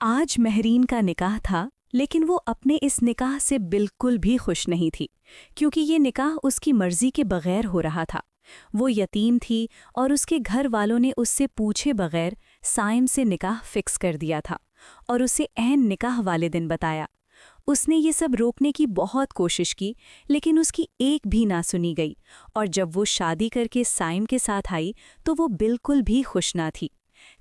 آج مہرین کا نکاح تھا، لیکن وہ اپنے اس نکاح سے بالکل بھی خوش نہیں تھی، کیونکہ یہ نکاح اس کی مرضی کے بغیر ہو رہا تھا۔ وہ یتیم تھی اور اس کے گھر والوں نے اس سے پوچھے بغیر سائم سے نکاح فکس کر دیا تھا اور اسے عین نکاح والے دن بتایا۔ اس نے یہ سب روکنے کی بہت کوشش کی، لیکن اس کی ایک بھی نہ سنی گئی، اور جب وہ شادی کر کے سائم کے ساتھ آئی تو وہ بالکل بھی خوش نہ تھی۔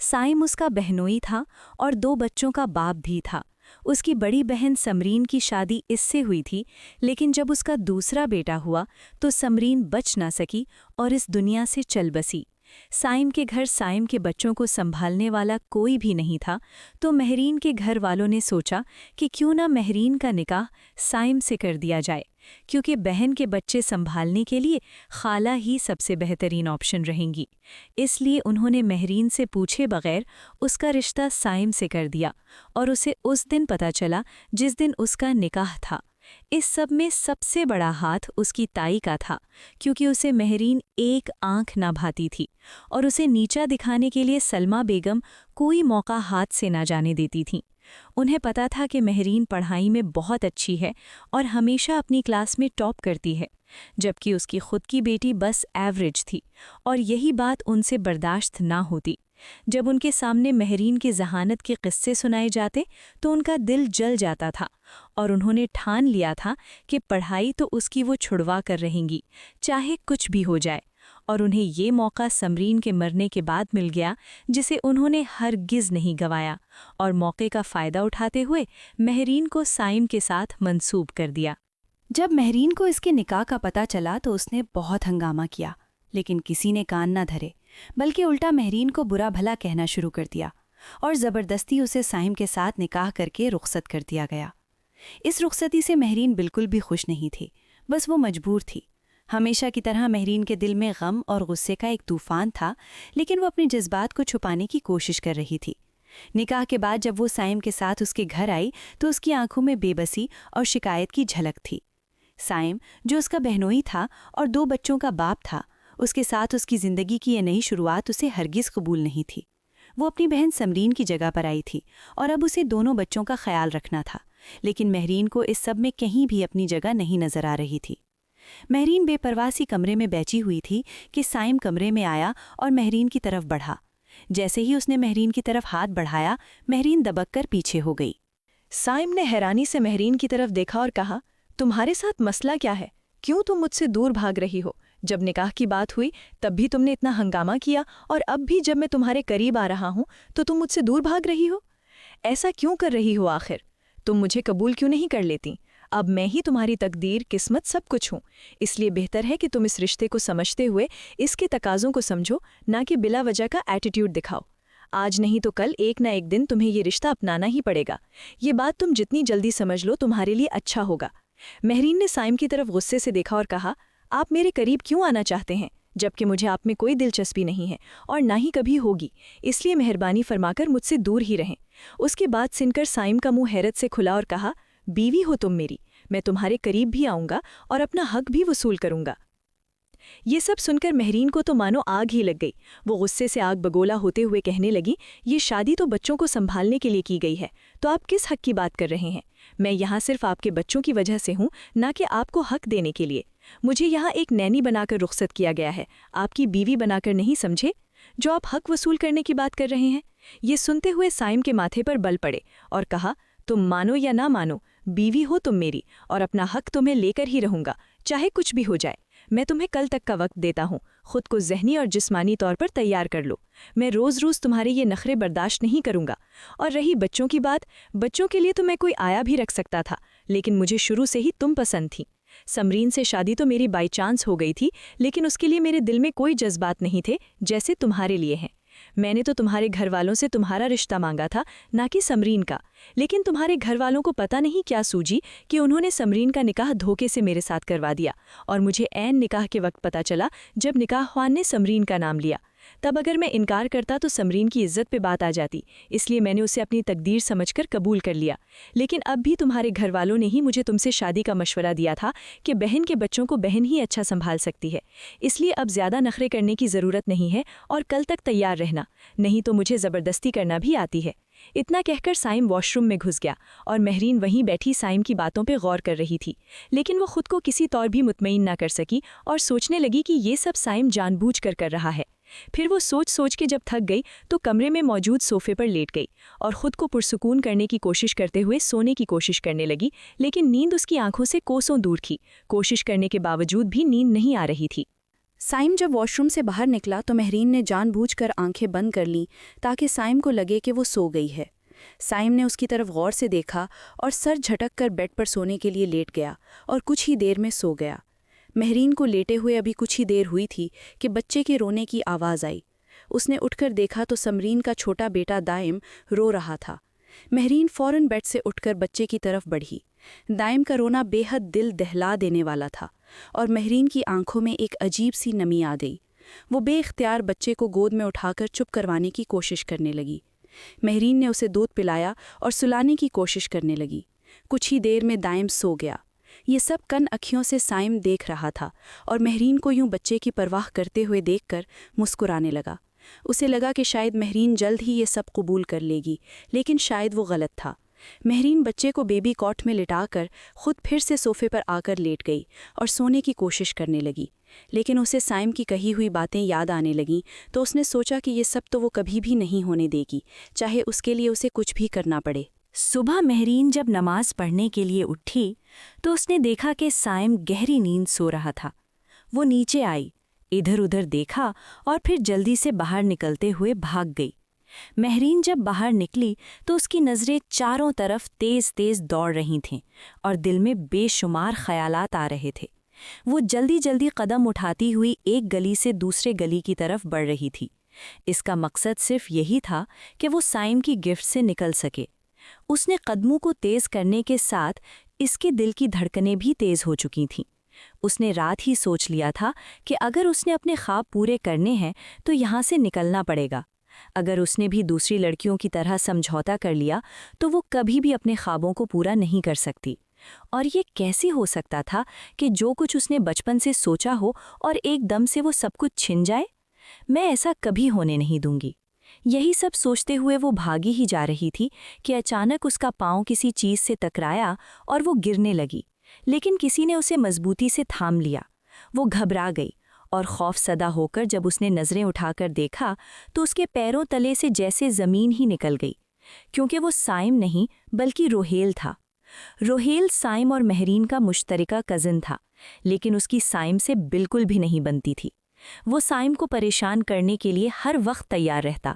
سائم اس کا بہنوئی تھا اور 2 بچوں کا باپ بھی تھا۔ اس کی بڑی بہن سمرین کی شادی اس سے ہوئی تھی، لیکن جب اس کا دوسرا بیٹا ہوا تو سمرین بچ نہ سکی اور اس دنیا سے چل بسی۔ سائم کے گھر سائم کے بچوں کو سنبھالنے والا کوئی بھی نہیں تھا، تو مہرین کے گھر والوں نے سوچا کہ کیوں نہ مہرین کا نکاح سائم سے کر دیا جائے، کیونکہ بہن کے بچے سنبھالنے کے لیے خالہ ہی سب سے بہترین آپشن رہیں گی۔ اس لیے انہوں نے مہرین سے پوچھے بغیر اس کا رشتہ سائم سے کر دیا، اور اسے اس دن پتہ چلا جس دن اس کا نکاح تھا۔ اس سب میں سب سے بڑا ہاتھ اس کی تائی کا تھا، کیونکہ اسے مہرین ایک آنکھ نہ بھاتی تھی، اور اسے نیچا دکھانے کے لیے سلمہ بیگم کوئی موقع ہاتھ سے نہ جانے دیتی تھیں۔ انہیں پتا تھا کہ مہرین پڑھائی میں بہت اچھی ہے اور ہمیشہ اپنی کلاس میں ٹاپ کرتی ہے، جبکہ اس کی خود کی بیٹی بس ایوریج تھی، اور یہی بات ان سے برداشت نہ ہوتی۔ جب ان کے سامنے مہرین کی ذہانت کے قصے سنائے جاتے تو ان کا دل جل جاتا تھا، اور انہوں نے ٹھان لیا تھا کہ پڑھائی تو اس کی وہ چھڑوا کر رہیں گی، چاہے کچھ بھی ہو جائے۔ اور انہیں یہ موقع سمرین کے مرنے کے بعد مل گیا جسے انہوں نے ہرگز نہیں گنوایا، اور موقع کا فائدہ اٹھاتے ہوئے مہرین کو سائم کے ساتھ منسوب کر دیا۔ جب مہرین کو اس کے نکاح کا پتہ چلا تو اس نے بہت ہنگامہ کیا، لیکن کسی نے کان نہ دھرے، بلکہ الٹا مہرین کو برا بھلا کہنا شروع کر دیا، اور زبردستی اسے سائم کے ساتھ نکاح کر کے رخصت کر دیا گیا۔ اس رخصتی سے مہرین بالکل بھی خوش نہیں تھی، بس وہ مجبور تھی۔ ہمیشہ کی طرح مہرین کے دل میں غم اور غصے کا ایک طوفان تھا، لیکن وہ اپنے جذبات کو چھپانے کی کوشش کر رہی تھی۔ نکاح کے بعد جب وہ سائم کے ساتھ اس کے گھر آئی تو اس کی آنکھوں میں بے بسی اور شکایت کی جھلک تھی۔ سائم، جو اس کا بہنوئی تھا اور 2 بچوں کا باپ تھا، اس کے ساتھ اس کی زندگی کی یہ نئی شروعات اسے ہرگز قبول نہیں تھی۔ وہ اپنی بہن سمرین کی جگہ پر آئی تھی اور اب اسے دونوں بچوں کا خیال رکھنا تھا، لیکن مہرین کو اس سب میں کہیں بھی اپنی جگہ نہیں نظر آ رہی تھی۔ مہرین بے پرواہ سی کمرے میں بیٹھی ہوئی تھی کہ سائم کمرے میں آیا اور مہرین کی طرف بڑھا۔ جیسے ہی اس نے مہرین کی طرف ہاتھ بڑھایا، مہرین دبک کر پیچھے ہو گئی۔ سائم نے حیرانی سے مہرین کی طرف دیکھا اور کہا، تمہارے ساتھ مسئلہ کیا ہے؟ کیوں تم مجھ سے دور بھاگ رہی ہو؟ جب نکاح کی بات ہوئی تب بھی تم نے اتنا ہنگامہ کیا، اور اب بھی جب میں تمہارے قریب آ رہا ہوں تو تم مجھ سے دور بھاگ رہی ہو۔ ایسا کیوں کر رہی ہو آخر؟ تم مجھے قبول کیوں نہیں کر لیتی؟ اب میں ہی تمہاری تقدیر، قسمت، سب کچھ ہوں۔ اس لیے بہتر ہے کہ تم اس رشتے کو سمجھتے ہوئے اس کے تقاضوں کو سمجھو، نہ کہ بلا وجہ کا ایٹیٹیوڈ دکھاؤ۔ آج نہیں تو کل ایک نہ ایک دن تمہیں یہ رشتہ اپنانا ہی پڑے گا۔ یہ بات تم جتنی جلدی سمجھ لو تمہارے لیے اچھا ہوگا۔ مہرین نے سائم کی طرف غصے سے دیکھا اور کہا، آپ میرے قریب کیوں آنا چاہتے ہیں جبکہ مجھے آپ میں کوئی دلچسپی نہیں ہے اور نہ ہی کبھی ہوگی، اس لیے مہربانی فرما کر مجھ سے دور ہی رہیں۔ اس کی بات سن کر سائم کا منہ حیرت سے کھلا اور کہا، بیوی ہو تم میری، میں تمہارے قریب بھی آؤں گا اور اپنا حق بھی وصول کروں گا۔ یہ سب سن کر مہرین کو تو مانو آگ ہی لگ گئی۔ وہ غصے سے آگ بگولا ہوتے ہوئے کہنے لگی، یہ شادی تو بچوں کو سنبھالنے کے لیے کی گئی ہے، تو آپ کس حق کی بات کر رہے ہیں؟ میں یہاں صرف آپ کے بچوں کی وجہ سے ہوں، نہ کہ آپ کو حق دینے کے لیے۔ مجھے یہاں ایک نینی بنا کر رخصت کیا گیا ہے، آپ کی بیوی بنا کر نہیں، سمجھے؟ جو آپ حق وصول کرنے کی بات کر رہے ہیں۔ یہ سنتے ہوئے سائم کے ماتھے پر بل پڑے اور کہا، تم مانو یا نہ مانو، بیوی ہو تم میری، اور اپنا حق تمہیں لے کر ہی رہوں گا، چاہے کچھ بھی ہو جائے۔ میں تمہیں کل تک کا وقت دیتا ہوں، خود کو ذہنی اور جسمانی طور پر تیار کر لو۔ میں روز روز تمہارے یہ نخرے برداشت نہیں کروں گا۔ اور رہی بچوں کی بات، بچوں کے لیے تو میں کوئی آیا بھی رکھ سکتا تھا، لیکن مجھے شروع سے ہی تم پسند تھی۔ سمرین سے شادی تو میری بائی چانس ہو گئی تھی، لیکن اس کے لیے میرے دل میں کوئی جذبات نہیں تھے جیسے تمہارے لیے ہیں۔ میں نے تو تمہارے گھر والوں سے تمہارا رشتہ مانگا تھا، نہ کہ سمرین کا، لیکن تمہارے گھر والوں کو پتہ نہیں کیا سوجی کہ انہوں نے سمرین کا نکاح دھوکے سے میرے ساتھ کروا دیا، اور مجھے عین نکاح کے وقت پتہ چلا جب نکاح خوان نے سمرین کا نام لیا۔ تب اگر میں انکار کرتا تو سمرین کی عزت پہ بات آ جاتی، اس لیے میں نے اسے اپنی تقدیر سمجھ کر قبول کر لیا۔ لیکن اب بھی تمہارے گھر والوں نے ہی مجھے تم سے شادی کا مشورہ دیا تھا کہ بہن کے بچوں کو بہن ہی اچھا سنبھال سکتی ہے، اس لیے اب زیادہ نخرے کرنے کی ضرورت نہیں ہے اور کل تک تیار رہنا، نہیں تو مجھے زبردستی کرنا بھی آتی ہے۔ اتنا کہہ کر سائم واش روم میں گھس گیا اور مہرین وہیں بیٹھی سائم کی باتوں پہ غور کر رہی تھی، لیکن وہ خود کو کسی طور بھی مطمئن نہ کر سکی اور سوچنے لگی کہ یہ سب سائم جان بوجھ کر رہا ہے۔ پھر وہ سوچ کے جب تھک گئی تو کمرے میں موجود صوفے پر لیٹ گئی اور خود کو پرسکون کرنے کی کوشش کرتے ہوئے سونے کی کوشش کرنے لگی، لیکن نیند اس کی آنکھوں سے کوسوں دور تھی۔ کوشش کرنے کے باوجود بھی نیند نہیں آ رہی تھی۔ سائم جب واش روم سے باہر نکلا تو مہرین نے جان بوجھ کر آنکھیں بند کر لیں تاکہ سائم کو لگے کہ وہ سو گئی ہے۔ سائم نے اس کی طرف غور سے دیکھا اور سر جھٹک کر بیڈ پر سونے کے لیے لیٹ گیا اور کچھ ہی دیر میں سو گیا۔ مہرین کو لیٹے ہوئے ابھی کچھ ہی دیر ہوئی تھی کہ بچے کے رونے کی آواز آئی۔ اس نے اٹھ کر دیکھا تو سمرین کا چھوٹا بیٹا دائم رو رہا تھا۔ مہرین فوراً بیڈ سے اٹھ کر بچے کی طرف بڑھی۔ دائم کا رونا بے حد دل دہلا دینے والا تھا اور مہرین کی آنکھوں میں ایک عجیب سی نمی آ گئی۔ وہ بے اختیار بچے کو گود میں اٹھا کر چپ کروانے کی کوشش کرنے لگی۔ مہرین نے اسے دودھ پلایا اور سلانے کی کوشش کرنے لگی۔ کچھ ہی دیر میں دائم سو گیا۔ یہ سب کن اکھیوں سے سائم دیکھ رہا تھا اور مہرین کو یوں بچے کی پرواہ کرتے ہوئے دیکھ کر مسکرانے لگا۔ اسے لگا کہ شاید مہرین جلد ہی یہ سب قبول کر لے گی، لیکن شاید وہ غلط تھا۔ مہرین بچے کو بیبی کاٹ میں لٹا کر خود پھر سے صوفے پر آ کر لیٹ گئی اور سونے کی کوشش کرنے لگی، لیکن اسے سائم کی کہی ہوئی باتیں یاد آنے لگیں تو اس نے سوچا کہ یہ سب تو وہ کبھی بھی نہیں ہونے دے گی، چاہے اس کے لیے اسے کچھ بھی کرنا پڑے۔ صبح مہرین جب نماز پڑھنے کے لیے اٹھی تو اس نے دیکھا کہ سائم گہری نیند سو رہا تھا۔ وہ نیچے آئی، ادھر ادھر دیکھا اور پھر جلدی سے باہر نکلتے ہوئے بھاگ گئی۔ مہرین جب باہر نکلی تو اس کی نظریں چاروں طرف تیز تیز دوڑ رہی تھیں اور دل میں بے شمار خیالات آ رہے تھے۔ وہ جلدی جلدی قدم اٹھاتی ہوئی ایک گلی سے دوسرے گلی کی طرف بڑھ رہی تھی۔ اس کا مقصد صرف یہی تھا کہ وہ سائم کی گرفت سے نکل سکے۔ اس نے قدموں کو تیز کرنے کے ساتھ اس کے دل کی دھڑکنیں بھی تیز ہو چکی تھیں۔ اس نے رات ہی سوچ لیا تھا کہ اگر اس نے اپنے خواب پورے کرنے ہیں تو یہاں سے نکلنا پڑے گا۔ اگر اس نے بھی دوسری لڑکیوں کی طرح سمجھوتا کر لیا تو وہ کبھی بھی اپنے خوابوں کو پورا نہیں کر سکتی۔ اور یہ کیسے ہو سکتا تھا کہ جو کچھ اس نے بچپن سے سوچا ہو اور ایک دم سے وہ سب کچھ چھن جائے؟ میں ایسا کبھی ہونے نہیں دوں گی۔ یہی سب سوچتے ہوئے وہ بھاگی ہی جا رہی تھی کہ اچانک اس کا پاؤں کسی چیز سے ٹکرایا اور وہ گرنے لگی، لیکن کسی نے اسے مضبوطی سے تھام لیا۔ وہ گھبرا گئی اور خوف زدہ ہو کر جب اس نے نظریں اٹھا کر دیکھا تو اس کے پیروں تلے سے جیسے زمین ہی نکل گئی، کیونکہ وہ سائم نہیں بلکہ روہیل تھا۔ روہیل سائم اور مہرین کا مشترکہ کزن تھا، لیکن اس کی سائم سے بالکل بھی نہیں بنتی تھی۔ وہ سائم کو پریشان کرنے کے لیے ہر وقت تیار رہتا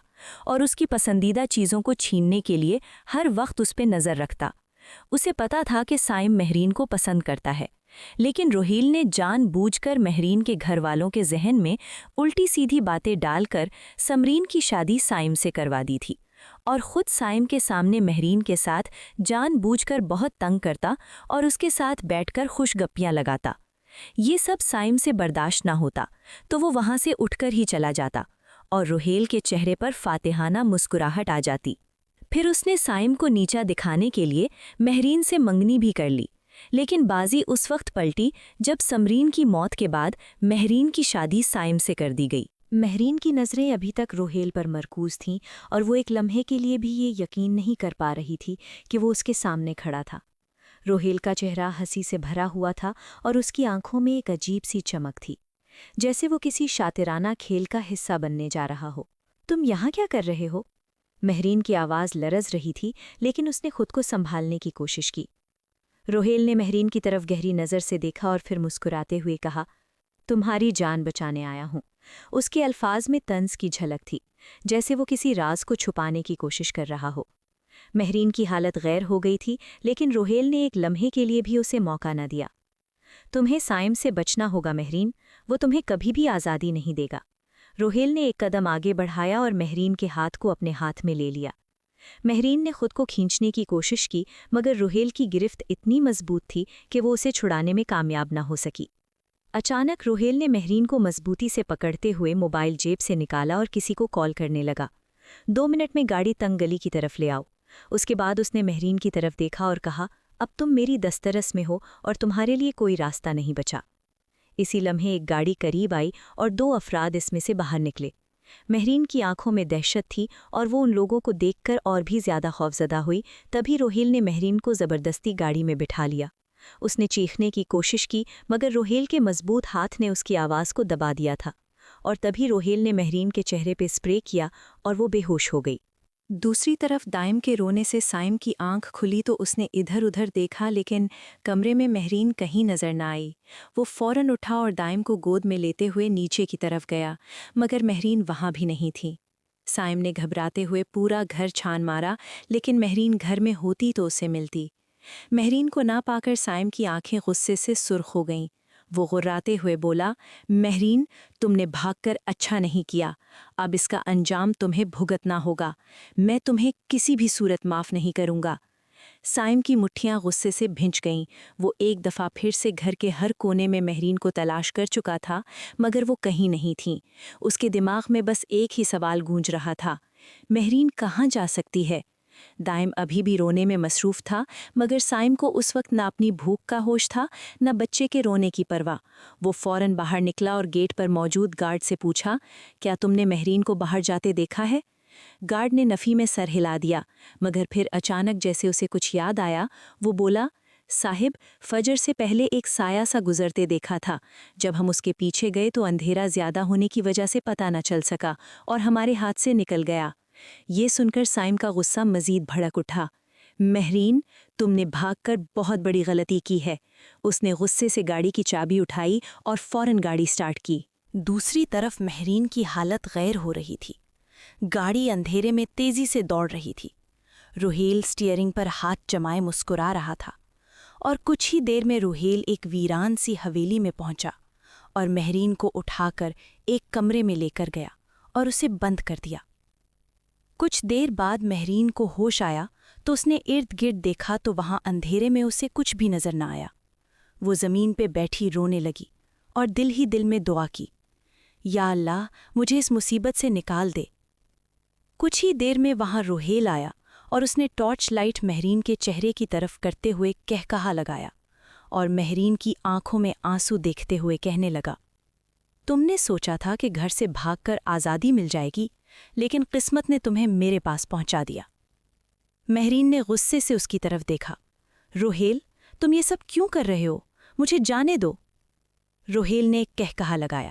اور اس کی پسندیدہ چیزوں کو چھیننے کے لیے ہر وقت اس پہ نظر رکھتا۔ اسے پتا تھا کہ سائم مہرین کو پسند کرتا ہے، لیکن روہیل نے جان بوجھ کر مہرین کے گھر والوں کے ذہن میں الٹی سیدھی باتیں ڈال کر سمرین کی شادی سائم سے کروا دی تھی اور خود سائم کے سامنے مہرین کے ساتھ جان بوجھ کر بہت تنگ کرتا اور اس کے ساتھ بیٹھ کر خوش گپیاں لگاتا۔ یہ سب سائم سے برداشت نہ ہوتا تو وہ وہاں سے اٹھ کر ہی چلا جاتا اور روہیل کے چہرے پر فاتحانہ مسکراہٹ آ جاتی۔ پھر اس نے سائم کو نیچا دکھانے کے لیے مہرین سے منگنی بھی کر لی، لیکن بازی اس وقت پلٹی جب سمرین کی موت کے بعد مہرین کی شادی سائم سے کر دی گئی۔ مہرین کی نظریں ابھی تک روہیل پر مرکوز تھیں اور وہ ایک لمحے کے لیے بھی یہ یقین نہیں کر پا رہی تھی کہ وہ اس کے سامنے کھڑا تھا۔ روہیل کا چہرہ ہنسی سے بھرا ہوا تھا اور اس کی آنکھوں میں ایک عجیب سی چمک تھی، جیسے وہ کسی شاطرانہ کھیل کا حصہ بننے جا رہا ہو۔ تم یہاں کیا کر رہے ہو؟ مہرین کی آواز لرز رہی تھی، لیکن اس نے خود کو سنبھالنے کی کوشش کی۔ روہیل نے مہرین کی طرف گہری نظر سے دیکھا اور پھر مسکراتے ہوئے کہا، تمہاری جان بچانے آیا ہوں۔ اس کے الفاظ میں طنز کی جھلک تھی، جیسے وہ کسی راز کو چھپانے کی کوشش کر رہا ہو۔ مہرین کی حالت غیر ہو گئی تھی، لیکن روہیل نے ایک لمحے کے لیے بھی اسے موقع نہ دیا۔ تمہیں سائم سے بچنا ہوگا مہرین، وہ تمہیں کبھی بھی آزادی نہیں دے گا۔ روہیل نے ایک قدم آگے بڑھایا اور مہرین کے ہاتھ کو اپنے ہاتھ میں لے لیا۔ مہرین نے خود کو کھینچنے کی کوشش کی، مگر روہیل کی گرفت اتنی مضبوط تھی کہ وہ اسے چھڑانے میں کامیاب نہ ہو سکی۔ اچانک روہیل نے مہرین کو مضبوطی سے پکڑتے ہوئے موبائل جیب سے نکالا اور کسی کو کال کرنے لگا۔ 2 منٹ میں گاڑی تنگ گلی کی طرف لے آؤ۔ اس کے بعد اس نے مہرین کی طرف دیکھا اور کہا، اب تم میری دسترس میں ہو اور تمہارے لیے کوئی راستہ نہیں بچا۔ اسی لمحے ایک گاڑی قریب آئی اور 2 افراد اس میں سے باہر نکلے۔ مہرین کی آنکھوں میں دہشت تھی اور وہ ان لوگوں کو دیکھ کر اور بھی زیادہ خوفزدہ ہوئی۔ تبھی روہیل نے مہرین کو زبردستی گاڑی میں بٹھا لیا۔ اس نے چیخنے کی کوشش کی مگر روہیل کے مضبوط ہاتھ نے اس کی آواز کو دبا دیا تھا، اور تبھی روہیل نے مہرین کے چہرے پہ اسپرے کیا اور وہ بے ہوش ہو گئی۔ دوسری طرف دائم کے رونے سے سائم کی آنکھ کھلی تو اس نے ادھر ادھر دیکھا، لیکن کمرے میں مہرین کہیں نظر نہ آئی۔ وہ فوراً اٹھا اور دائم کو گود میں لیتے ہوئے نیچے کی طرف گیا، مگر مہرین وہاں بھی نہیں تھی۔ سائم نے گھبراتے ہوئے پورا گھر چھان مارا، لیکن مہرین گھر میں ہوتی تو اسے ملتی۔ مہرین کو نہ پا کر سائم کی آنکھیں غصے سے سرخ ہو گئیں۔ وہ غراتے ہوئے بولا، مہرین، تم نے بھاگ کر اچھا نہیں کیا، اب اس کا انجام تمہیں بھگتنا ہوگا۔ میں تمہیں کسی بھی صورت معاف نہیں کروں گا۔ سائم کی مٹھیاں غصے سے بھنچ گئیں۔ وہ ایک دفعہ پھر سے گھر کے ہر کونے میں مہرین کو تلاش کر چکا تھا، مگر وہ کہیں نہیں تھیں۔ اس کے دماغ میں بس ایک ہی سوال گونج رہا تھا، مہرین کہاں جا سکتی ہے؟ دائم ابھی بھی رونے میں مصروف تھا، مگر سائم کو اس وقت نہ اپنی بھوک کا ہوش تھا نہ بچے کے رونے کی پرواہ۔ وہ فوراً باہر نکلا اور گیٹ پر موجود گارڈ سے پوچھا، کیا تم نے مہرین کو باہر جاتے دیکھا ہے؟ گارڈ نے نفی میں سر ہلا دیا، مگر پھر اچانک جیسے اسے کچھ یاد آیا، وہ بولا، صاحب، فجر سے پہلے ایک سایہ سا گزرتے دیکھا تھا۔ جب ہم اس کے پیچھے گئے تو اندھیرا زیادہ ہونے کی وجہ سے پتہ نہ چل سکا اور ہمارے ہاتھ سے نکل گیا۔ یہ سن کر سائم کا غصہ مزید بھڑک اٹھا۔ مہرین، تم نے بھاگ کر بہت بڑی غلطی کی ہے۔ اس نے غصے سے گاڑی کی چابی اٹھائی اور فوراً گاڑی سٹارٹ کی۔ دوسری طرف مہرین کی حالت غیر ہو رہی تھی۔ گاڑی اندھیرے میں تیزی سے دوڑ رہی تھی۔ روہیل سٹیئرنگ پر ہاتھ جمائے مسکرا رہا تھا، اور کچھ ہی دیر میں روہیل ایک ویران سی حویلی میں پہنچا اور مہرین کو اٹھا کر ایک کمرے میں لے کر گیا اور اسے بند کر دیا۔ کچھ دیر بعد مہرین کو ہوش آیا تو اس نے ارد گرد دیکھا تو وہاں اندھیرے میں اسے کچھ بھی نظر نہ آیا۔ وہ زمین پہ بیٹھی رونے لگی اور دل ہی دل میں دعا کی، یا اللہ، مجھے اس مصیبت سے نکال دے۔ کچھ ہی دیر میں وہاں روہیل آیا اور اس نے ٹارچ لائٹ مہرین کے چہرے کی طرف کرتے ہوئے کہکہا لگایا اور مہرین کی آنکھوں میں آنسو دیکھتے ہوئے کہنے لگا، تم نے سوچا تھا کہ گھر سے بھاگ کر آزادی مل جائے گی، لیکن قسمت نے تمہیں میرے پاس پہنچا دیا۔ مہرین نے غصے سے اس کی طرف دیکھا۔ روہیل، تم یہ سب کیوں کر رہے ہو؟ مجھے جانے دو۔ روہیل نے ایک کہکہا لگایا،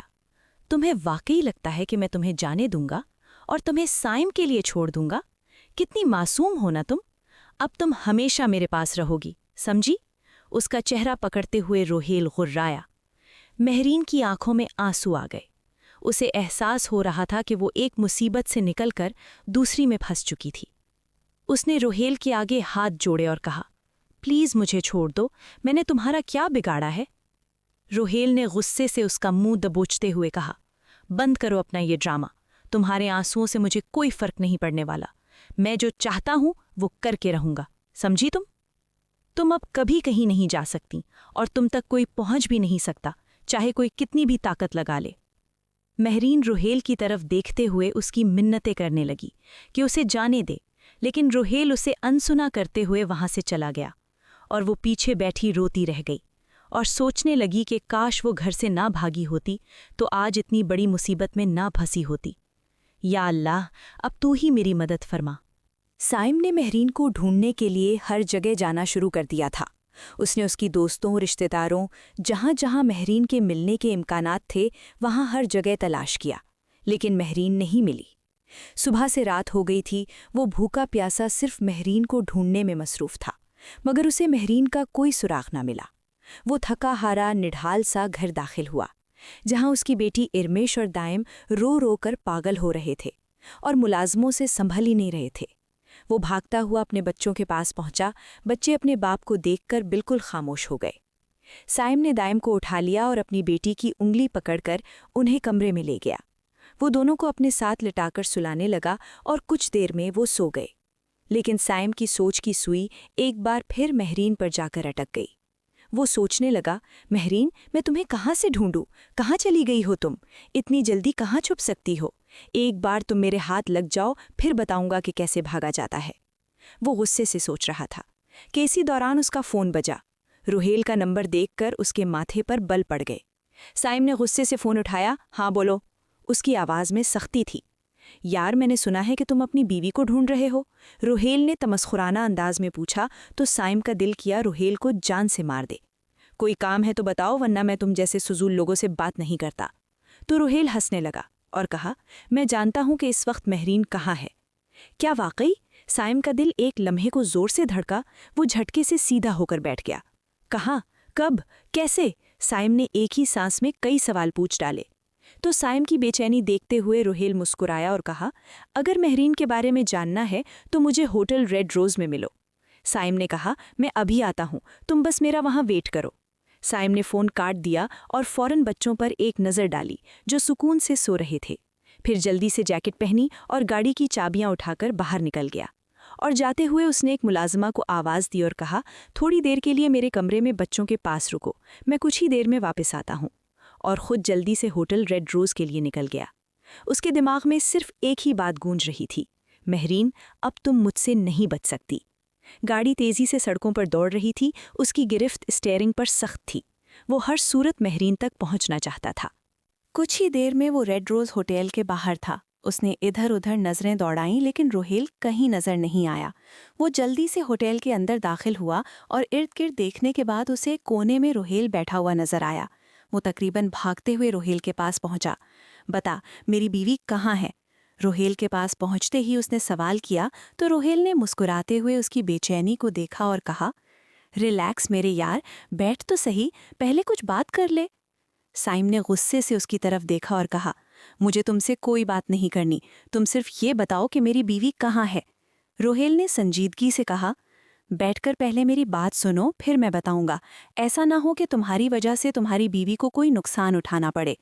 تمہیں واقعی لگتا ہے کہ میں تمہیں جانے دوں گا اور تمہیں سائم کے لیے چھوڑ دوں گا؟ کتنی معصوم ہونا تم! اب تم ہمیشہ میرے پاس رہو گی، سمجھی؟ اس کا چہرہ پکڑتے ہوئے روہیل غرایا۔ مہرین کی آنکھوں میں آنسو آ گئے۔ اسے احساس ہو رہا تھا کہ وہ ایک مصیبت سے نکل کر دوسری میں پھنس چکی تھی۔ اس نے روہیل کے آگے ہاتھ جوڑے اور کہا، پلیز مجھے چھوڑ دو، میں نے تمہارا کیا بگاڑا ہے؟ روہیل نے غصے سے اس کا منہ دبوچتے ہوئے کہا، بند کرو اپنا یہ ڈرامہ، تمہارے آنسوؤں سے مجھے کوئی فرق نہیں پڑنے والا۔ میں جو چاہتا ہوں وہ کر کے رہوں گا، سمجھی تم اب کبھی کہیں نہیں جا سکتی اور تم تک کوئی پہنچ بھی نہیں سکتا، چاہے کوئی کتنی بھی طاقت لگا لے۔ مہرین روہیل کی طرف دیکھتے ہوئے اس کی منتیں کرنے لگی کہ اسے جانے دے، لیکن روہیل اسے انسنا کرتے ہوئے وہاں سے چلا گیا اور وہ پیچھے بیٹھی روتی رہ گئی اور سوچنے لگی کہ کاش وہ گھر سے نہ بھاگی ہوتی تو آج اتنی بڑی مصیبت میں نہ پھنسی ہوتی۔ یا اللہ، اب تو ہی میری مدد فرما۔ سائم نے مہرین کو ڈھونڈنے کے لیے ہر جگہ جانا شروع کر دیا تھا۔ اس نے اس کی دوستوں، رشتہ داروں، جہاں جہاں مہرین کے ملنے کے امکانات تھے وہاں ہر جگہ تلاش کیا، لیکن مہرین نہیں ملی۔ صبح سے رات ہو گئی تھی، وہ بھوکا پیاسا صرف مہرین کو ڈھونڈنے میں مصروف تھا، مگر اسے مہرین کا کوئی سراغ نہ ملا۔ وہ تھکا ہارا نڈھال سا گھر داخل ہوا، جہاں اس کی بیٹی ارمیش اور دائم رو رو کر پاگل ہو رہے تھے اور ملازموں سے سنبھل ہی نہیں رہے تھے۔ وہ بھاگتا ہوا اپنے بچوں کے پاس پہنچا۔ بچے اپنے باپ کو دیکھ کر بالکل خاموش ہو گئے۔ سائم نے دائم کو اٹھا لیا اور اپنی بیٹی کی انگلی پکڑ کر انہیں کمرے میں لے گیا۔ وہ دونوں کو اپنے ساتھ لٹا کر سلانے لگا اور کچھ دیر میں وہ سو گئے، لیکن سائم کی سوچ کی سوئی ایک بار پھر مہرین پر جا کر اٹک گئی۔ وہ سوچنے لگا، مہرین، میں تمہیں کہاں سے ڈھونڈوں؟ کہاں چلی گئی ہو تم؟ اتنی جلدی کہاں چھپ سکتی ہو؟ ایک بار تم میرے ہاتھ لگ جاؤ، پھر بتاؤں گا کہ کیسے بھاگا جاتا ہے۔ وہ غصے سے سوچ رہا تھا کہ اسی دوران اس کا فون بجا۔ روہیل کا نمبر دیکھ کر اس کے ماتھے پر بل پڑ گئے۔ سائم نے غصے سے فون اٹھایا۔ ہاں بولو۔ اس کی آواز میں سختی تھی۔ یار میں نے سنا ہے کہ تم اپنی بیوی کو ڈھونڈ رہے ہو، روہیل نے تمسخرانہ انداز میں پوچھا تو سائم کا دل کیا روہیل کو جان سے مار دے۔ کوئی کام ہے تو بتاؤ ورنہ میں تم جیسے فضول لوگوں سے بات نہیں کرتا۔ تو روہیل ہنسنے لگا اور کہا، میں جانتا ہوں کہ اس وقت مہرین کہاں ہے۔ کیا واقعی؟ سائم کا دل ایک لمحے کو زور سے دھڑکا، وہ جھٹکے سے سیدھا ہو کر بیٹھ گیا۔ کہاں؟ کب؟ کیسے؟ سائم نے ایک ہی سانس میں کئی سوال پوچھ ڈالے۔ تو سائم کی بے چینی دیکھتے ہوئے روہیل مسکرایا اور کہا، اگر مہرین کے بارے میں جاننا ہے تو مجھے ہوٹل ریڈ روز میں ملو۔ سائم نے کہا، میں ابھی آتا ہوں، تم بس میرا وہاں ویٹ کرو۔ سائم نے فون کاٹ دیا اور فوراً بچوں پر ایک نظر ڈالی جو سکون سے سو رہے تھے، پھر جلدی سے جیکٹ پہنی اور گاڑی کی چابیاں اٹھا کر باہر نکل گیا۔ اور جاتے ہوئے اس نے ایک ملازمہ کو آواز دی اور کہا، تھوڑی دیر کے لیے میرے کمرے میں بچوں کے پاس رکو، میں کچھ ہی دیر میں واپس آتا ہوں۔ اور خود جلدی سے ہوٹل ریڈ روز کے لیے نکل گیا۔ اس کے دماغ میں صرف ایک ہی بات گونج رہی تھی، مہرین اب تم مجھ سے نہیں بچ سکتی۔ گاڑی تیزی سے سڑکوں پر دوڑ رہی تھی، اس کی گرفت اسٹیئرنگ پر سخت تھی، وہ ہر صورت مہرین تک پہنچنا چاہتا تھا۔ کچھ ہی دیر میں وہ ریڈ روز ہوٹل کے باہر تھا۔ اس نے ادھر ادھر نظریں دوڑائیں لیکن روہیل کہیں نظر نہیں آیا۔ وہ جلدی سے ہوٹل کے اندر داخل ہوا اور ارد گرد دیکھنے کے بعد اسے کونے میں روہیل بیٹھا ہوا نظر آیا۔ وہ تقریباً بھاگتے ہوئے روہیل کے پاس پہنچا۔ بتا، میری بیوی کہاں ہے؟ روہیل کے پاس پہنچتے ہی اس نے سوال کیا تو روہیل نے مسکراتے ہوئے اس کی بے چینی کو دیکھا اور کہا، ریلیکس میرے یار، بیٹھ تو صحیح، پہلے کچھ بات کر لے۔ سائم نے غصے سے اس کی طرف دیکھا اور کہا، مجھے تم سے کوئی بات نہیں کرنی، تم صرف یہ بتاؤ کہ میری بیوی کہاں ہے۔ روہیل نے سنجیدگی سے کہا، بیٹھ کر پہلے میری بات سنو پھر میں بتاؤں گا، ایسا نہ ہو کہ تمہاری وجہ سے تمہاری بیوی کو کوئی نقصان اٹھانا پڑے۔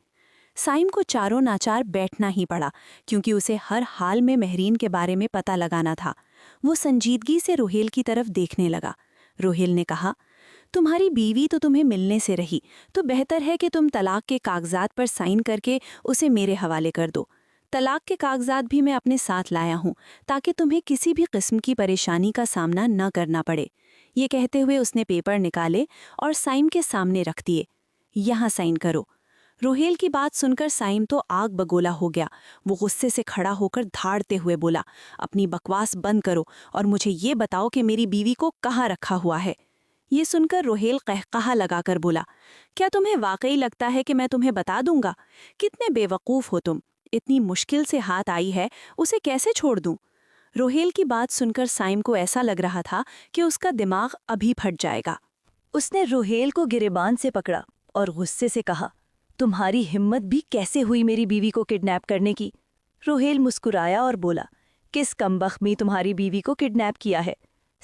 سائم کو چاروں ناچار بیٹھنا ہی پڑا کیونکہ اسے ہر حال میں مہرین کے بارے میں پتہ لگانا تھا۔ وہ سنجیدگی سے روہیل کی طرف دیکھنے لگا۔ روہیل نے کہا، تمہاری بیوی تو تمہیں ملنے سے رہی، تو بہتر ہے کہ تم طلاق کے کاغذات پر سائن کر کے اسے میرے حوالے کر دو۔ طلاق کے کاغذات بھی میں اپنے ساتھ لایا ہوں تاکہ تمہیں کسی بھی قسم کی پریشانی کا سامنا نہ کرنا پڑے۔ یہ کہتے ہوئے اس نے پیپر نکالے اور سائم کے سامنے رکھ دیے۔ یہاں سائن کرو۔ روہیل کی بات سن کر سائم تو آگ بگولا ہو گیا۔ وہ غصے سے کھڑا ہو کر دھاڑتے ہوئے بولا، اپنی بکواس بند کرو اور مجھے یہ بتاؤ کہ میری بیوی کو کہاں رکھا ہوا ہے۔ یہ سن کر روہیل قہقہا لگا کر بولا، کیا تمہیں واقعی لگتا ہے کہ میں تمہیں بتا دوں گا؟ کتنے بے وقوف ہو تم، اتنی مشکل سے ہاتھ آئی ہے، اسے کیسے چھوڑ دوں؟ روہیل کی بات سن کر سائم کو ایسا لگ رہا تھا کہ اس کا دماغ ابھی پھٹ جائے گا۔ اس نے روہیل کو گریبان سے پکڑا اور غصے سے کہا، تمہاری ہمت بھی کیسے ہوئی میری بیوی کو کڈنیپ کرنے کی؟ روہیل مسکرایا اور بولا، کس کمبخت میں تمہاری بیوی کو کڈنیپ کیا ہے؟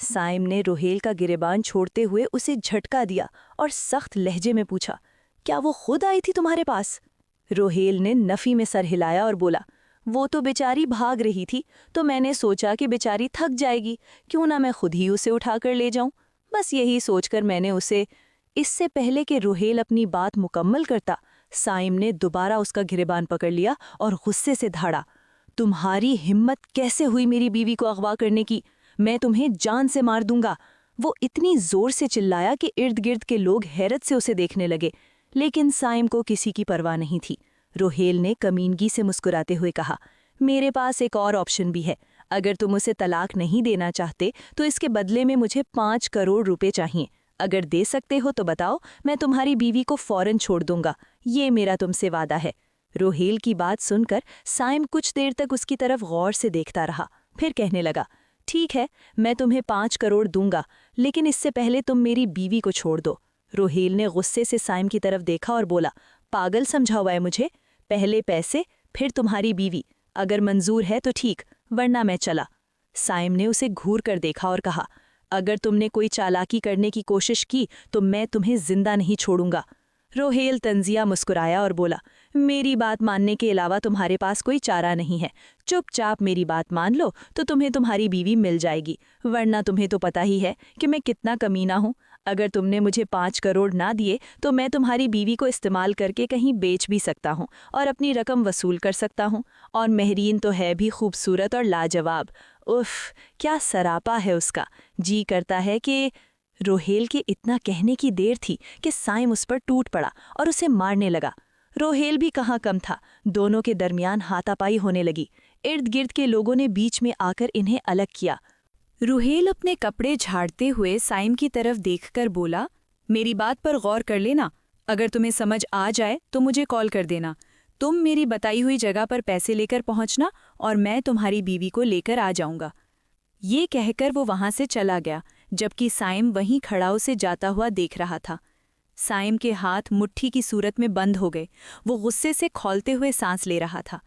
سائم نے روہیل کا گریبان چھوڑتے ہوئے اسے جھٹکا دیا اور سخت لہجے میں پوچھا، کیا وہ خود آئی تھی تمہارے پاس؟ روہیل نے نفی میں سر ہلایا اور بولا، وہ تو بیچاری بھاگ رہی تھی تو میں نے سوچا کہ بیچاری تھک جائے گی، کیوں نہ میں خود ہی اسے اٹھا کر لے جاؤں، بس یہی سوچ کر میں نے اسے۔ اس سے پہلے کہ روہیل اپنی بات مکمل کرتا، سائم نے دوبارہ اس کا گریبان پکڑ لیا اور غصے سے دھاڑا، تمہاری ہمت کیسے ہوئی میری بیوی کو اغوا کرنے کی؟ میں تمہیں جان سے مار دوں گا۔ وہ اتنی زور سے چلایا کہ ارد گرد کے لوگ حیرت سے اسے دیکھنے لگے، لیکن سائم کو کسی کی پرواہ نہیں تھی۔ روہیل نے کمینگی سے مسکراتے ہوئے کہا، میرے پاس ایک اور آپشن بھی ہے، اگر تم اسے طلاق نہیں دینا چاہتے تو اس کے بدلے میں مجھے 5 کروڑ روپے چاہیے، اگر دے سکتے ہو تو بتاؤ، میں تمہاری بیوی کو فوراً چھوڑ دوں گا، یہ میرا تم سے وعدہ ہے۔ روہیل کی بات سن کر سائم کچھ دیر تک اس کی طرف غور سے دیکھتا رہا، پھر کہنے لگا، ٹھیک ہے، میں تمہیں 5 کروڑ دوں گا، لیکن اس سے پہلے تم میری بیوی کو چھوڑ دو۔ روہیل نے غصے سے سائم کی طرف دیکھا اور بولا، پاگل سمجھا ہوا ہے مجھے؟ پہلے پیسے پھر تمہاری بیوی، اگر منظور ہے تو ٹھیک، ورنہ میں چلا۔ سائم نے اسے گھور کر دیکھا اور کہا، اگر تم نے کوئی چالاکی کرنے کی کوشش کی تو میں تمہیں زندہ نہیں چھوڑوں گا۔ روہیل طنزیہ مسکرایا اور بولا، میری بات ماننے کے علاوہ تمہارے پاس کوئی چارہ نہیں ہے، چپ چاپ میری بات مان لو تو تمہیں تمہاری بیوی مل جائے گی، ورنہ تمہیں تو پتہ ہی ہے کہ میں کتنا کمینہ ہوں۔ اگر تم نے مجھے 5 کروڑ نہ دیے تو میں تمہاری بیوی کو استعمال کر کے کہیں بیچ بھی سکتا ہوں اور اپنی رقم وصول کر سکتا ہوں، اور مہرین تو ہے بھی خوبصورت اور لاجواب، اف کیا سراپا ہے اس کا، جی کرتا ہے کہ۔ روہیل کے اتنا کہنے کی دیر تھی کہ سائم اس پر ٹوٹ پڑا اور اسے مارنے لگا۔ روہیل بھی کہاں کم تھا، دونوں کے درمیان ہاتھا پائی ہونے لگی۔ ارد گرد کے لوگوں نے بیچ میں آ کر انہیں الگ کیا۔ روہیل اپنے کپڑے جھاڑتے ہوئے سائم کی طرف دیکھ کر بولا، میری بات پر غور کر لینا، اگر تمہیں سمجھ آ جائے تو مجھے کال کر دینا۔ تم میری بتائی ہوئی جگہ پر پیسے لے کر پہنچنا اور میں تمہاری بیوی کو لے کر آ جاؤں گا۔ یہ کہہ کر وہ وہاں سے چلا گیا، جبکہ سائم وہیں کھڑا اسے جاتا ہوا دیکھ رہا تھا۔ سائم کے ہاتھ مٹھی کی صورت میں بند ہو گئے، وہ غصے سے کھولتے ہوئے سانس لے رہا تھا۔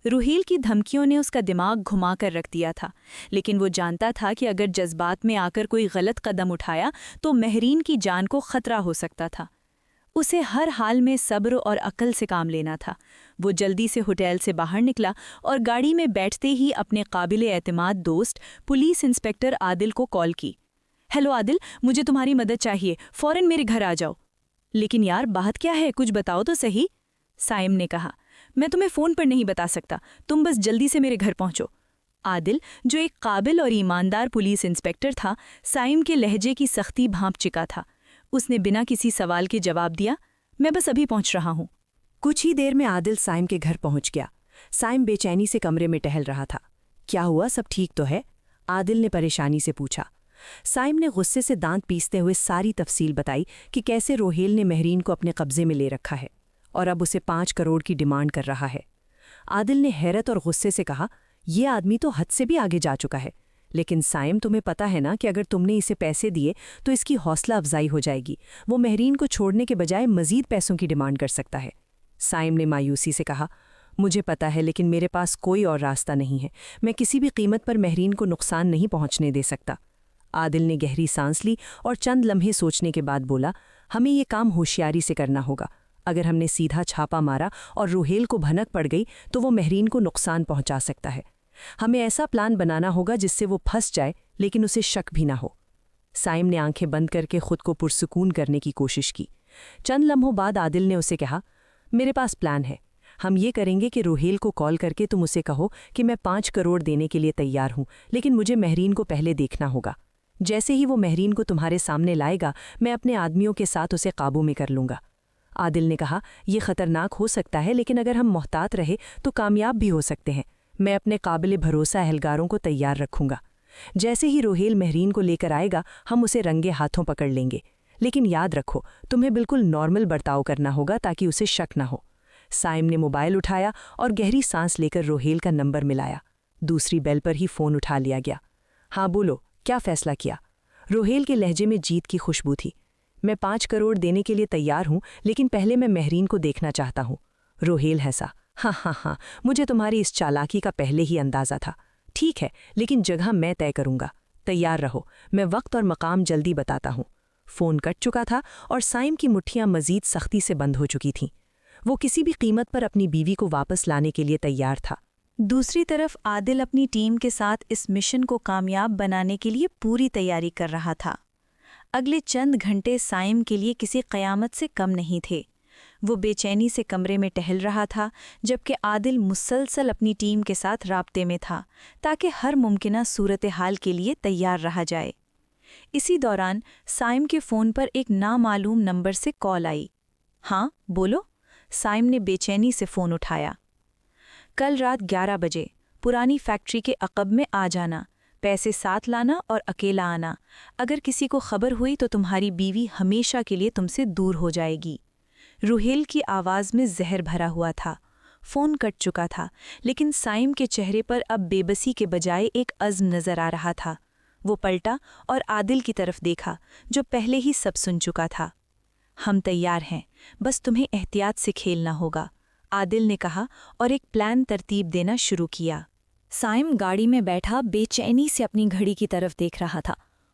روہیل کی دھمکیوں نے اس کا دماغ گھما کر رکھ دیا تھا، لیکن وہ جانتا تھا کہ اگر جذبات میں آ کر کوئی غلط قدم اٹھایا تو مہرین کی جان کو خطرہ ہو سکتا تھا۔ اسے ہر حال میں صبر اور عقل سے کام لینا تھا۔ وہ جلدی سے ہوٹل سے باہر نکلا اور گاڑی میں بیٹھتے ہی اپنے قابل اعتماد دوست پولیس انسپکٹر عادل کو کال کی۔ ہیلو عادل، مجھے تمہاری مدد چاہیے، فوراً میرے گھر آ جاؤ۔ لیکن یار بات کیا ہے، کچھ بتاؤ تو صحیح، سائم نے کہا۔ میں تمہیں فون پر نہیں بتا سکتا، تم بس جلدی سے میرے گھر پہنچو۔ عادل، جو ایک قابل اور ایماندار پولیس انسپکٹر تھا، سائم کے لہجے کی سختی بھانپ چکا تھا۔ اس نے بنا کسی سوال کے جواب دیا، میں بس ابھی پہنچ رہا ہوں۔ کچھ ہی دیر میں عادل سائم کے گھر پہنچ گیا۔ سائم بے چینی سے کمرے میں ٹہل رہا تھا۔ کیا ہوا، سب ٹھیک تو ہے؟ عادل نے پریشانی سے پوچھا۔ سائم نے غصے سے دانت پیستے ہوئے ساری تفصیل بتائی کہ کیسے روہیل نے مہرین کو اپنے قبضے میں لے رکھا ہے اور اب اسے 5 کروڑ کی ڈیمانڈ کر رہا ہے۔ عادل نے حیرت اور غصے سے کہا، یہ آدمی تو حد سے بھی آگے جا چکا ہے، لیکن سائم تمہیں پتا ہے نا کہ اگر تم نے اسے پیسے دیے تو اس کی حوصلہ افزائی ہو جائے گی، وہ مہرین کو چھوڑنے کے بجائے مزید پیسوں کی ڈیمانڈ کر سکتا ہے۔ سائم نے مایوسی سے کہا، مجھے پتا ہے لیکن میرے پاس کوئی اور راستہ نہیں ہے، میں کسی بھی قیمت پر مہرین کو نقصان نہیں پہنچنے دے سکتا۔ عادل نے گہری سانس لی اور چند لمحے سوچنے کے بعد بولا، ہمیں یہ کام ہوشیاری سے کرنا ہوگا۔ اگر ہم نے سیدھا چھاپا مارا اور روہیل کو بھنک پڑ گئی تو وہ مہرین کو نقصان پہنچا سکتا ہے۔ ہمیں ایسا پلان بنانا ہوگا جس سے وہ پھنس جائے لیکن اسے شک بھی نہ ہو۔ سائم نے آنکھیں بند کر کے خود کو پرسکون کرنے کی کوشش کی۔ چند لمحوں بعد عادل نے اسے کہا، میرے پاس پلان ہے، ہم یہ کریں گے کہ روہیل کو کال کر کے تم اسے کہو کہ میں 5 کروڑ دینے کے لیے تیار ہوں، لیکن مجھے مہرین کو پہلے دیکھنا ہوگا۔ جیسے ہی وہ مہرین کو تمہارے سامنے لائے گا میں اپنے آدمیوں کے ساتھ اسے قابو میں کر لوں گا۔ عادل نے کہا، یہ خطرناک ہو سکتا ہے لیکن اگر ہم محتاط رہے تو کامیاب بھی ہو سکتے ہیں۔ میں اپنے قابل بھروسہ اہلکاروں کو تیار رکھوں گا۔ جیسے ہی روہیل مہرین کو لے کر آئے گا ہم اسے رنگے ہاتھوں پکڑ لیں گے، لیکن یاد رکھو تمہیں بالکل نارمل برتاؤ کرنا ہوگا تاکہ اسے شک نہ ہو۔ سائم نے موبائل اٹھایا اور گہری سانس لے کر روہیل کا نمبر ملایا۔ دوسری بیل پر ہی فون اٹھا لیا گیا۔ ہاں بولو، کیا فیصلہ کیا؟ روہیل کے لہجے میں جیت کی خوشبو تھی۔ میں 5 کروڑ دینے کے لیے تیار ہوں لیکن پہلے میں مہرین کو دیکھنا چاہتا ہوں۔ روہیل ہنسا، ہاں، مجھے تمہاری اس چالاکی کا پہلے ہی اندازہ تھا۔ ٹھیک ہے، لیکن جگہ میں طے کروں گا، تیار رہو، میں وقت اور مقام جلدی بتاتا ہوں۔ فون کٹ چکا تھا اور سائم کی مٹھیاں مزید سختی سے بند ہو چکی تھیں۔ وہ کسی بھی قیمت پر اپنی بیوی کو واپس لانے کے لیے تیار تھا۔ دوسری طرف عادل اپنی ٹیم کے ساتھ اس مشن کو کامیاب بنانے کے لیے پوری تیاری کر رہا تھا۔ اگلے چند گھنٹے سائم کے لیے کسی قیامت سے کم نہیں تھے۔ وہ بے چینی سے کمرے میں ٹہل رہا تھا جبکہ عادل مسلسل اپنی ٹیم کے ساتھ رابطے میں تھا تاکہ ہر ممکنہ صورتحال کے لیے تیار رہا جائے۔ اسی دوران سائم کے فون پر ایک نامعلوم نمبر سے کال آئی۔ ہاں بولو، سائم نے بے چینی سے فون اٹھایا۔ کل رات 11 بجے پرانی فیکٹری کے عقب میں آ جانا، پیسے ساتھ لانا اور اکیلا آنا۔ اگر کسی کو خبر ہوئی تو تمہاری بیوی ہمیشہ کے لیے تم سے دور ہو جائے گی۔ روہیل کی آواز میں زہر بھرا ہوا تھا۔ فون کٹ چکا تھا لیکن سائم کے چہرے پر اب بے بسی کے بجائے ایک عزم نظر آ رہا تھا۔ وہ پلٹا اور عادل کی طرف دیکھا جو پہلے ہی سب سن چکا تھا۔ ہم تیار ہیں، بس تمہیں احتیاط سے کھیلنا ہوگا، عادل نے کہا اور ایک پلان ترتیب دینا شروع کیا۔ سائم گاڑی میں بیٹھا بے چینی سے اپنی گھڑی کی طرف دیکھ رہا تھا۔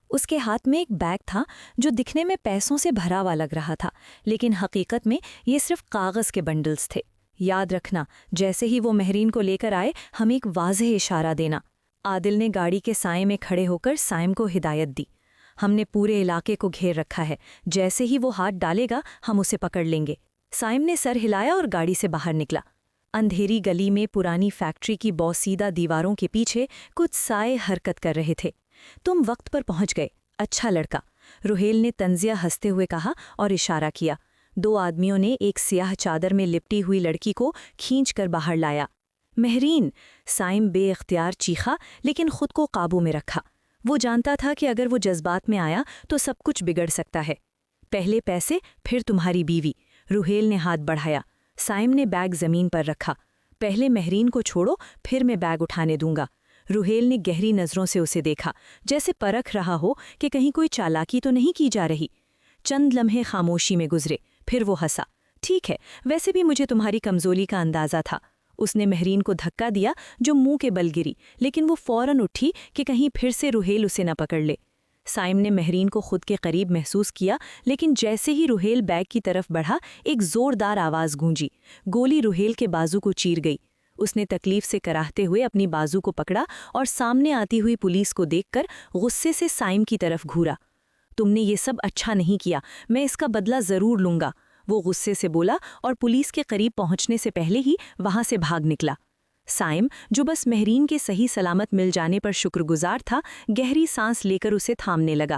اس کے ہاتھ میں ایک بیگ تھا جو دکھنے میں پیسوں سے بھرا ہوا لگ رہا تھا، لیکن حقیقت میں یہ صرف کاغذ کے بنڈلز تھے۔ یاد رکھنا، جیسے ہی وہ مہرین کو لے کر آئے ہمیں ایک واضح اشارہ دینا۔ عادل نے گاڑی کے سائے میں کھڑے ہو کر سائم کو ہدایت دی۔ ہم نے پورے علاقے کو گھیر رکھا ہے، جیسے ہی وہ ہاتھ ڈالے گا ہم اسے پکڑ لیں گے۔ سائم نے سر ہلایا اور گاڑی سے باہر نکلا۔ اندھیری گلی میں پرانی فیکٹری کی بوسیدہ دیواروں کے پیچھے کچھ سائے حرکت کر رہے تھے۔ تم وقت پر پہنچ گئے، اچھا لڑکا، روہیل نے طنزیہ ہنستے ہوئے کہا اور اشارہ کیا۔ 2 آدمیوں نے ایک سیاہ چادر میں لپٹی ہوئی لڑکی کو کھینچ کر باہر لایا۔ مہرین، سائم بے اختیار چیخا لیکن خود کو قابو میں رکھا۔ وہ جانتا تھا کہ اگر وہ جذبات میں آیا تو سب کچھ بگڑ سکتا ہے۔ پہلے پیسے، پھر تمہاری بیوی۔ روہیل نے ہاتھ بڑھایا۔ سائم نے بیگ زمین پر رکھا۔ پہلے مہرین کو چھوڑو، پھر میں بیگ اٹھانے دوں گا۔ روہیل نے گہری نظروں سے اسے دیکھا، جیسے پرکھ رہا ہو کہ کہیں کوئی چالاکی تو نہیں کی جا رہی۔ چند لمحے خاموشی میں گزرے، پھر وہ ہنسا۔ ٹھیک ہے، ویسے بھی مجھے تمہاری کمزوری کا اندازہ تھا۔ اس نے مہرین کو دھکا دیا جو منہ کے بل گری، لیکن وہ فوراً اٹھی کہ کہیں پھر سے روہیل اسے نہ پکڑ لے۔ سائم نے مہرین کو خود کے قریب محسوس کیا، لیکن جیسے ہی روہیل بیگ کی طرف بڑھا، ایک زوردار آواز گونجی۔ گولی روہیل کے بازو کو چیر گئی۔ اس نے تکلیف سے کراہتے ہوئے اپنی بازو کو پکڑا اور سامنے آتی ہوئی پولیس کو دیکھ کر غصے سے سائم کی طرف گھورا۔ تم نے یہ سب اچھا نہیں کیا، میں اس کا بدلہ ضرور لوں گا، وہ غصے سے بولا اور پولیس کے قریب پہنچنے سے پہلے ہی وہاں سے بھاگ نکلا۔ سائم، جو بس مہرین کے صحیح سلامت مل جانے پر شکر گزار تھا، گہری سانس لے کر اسے تھامنے لگا۔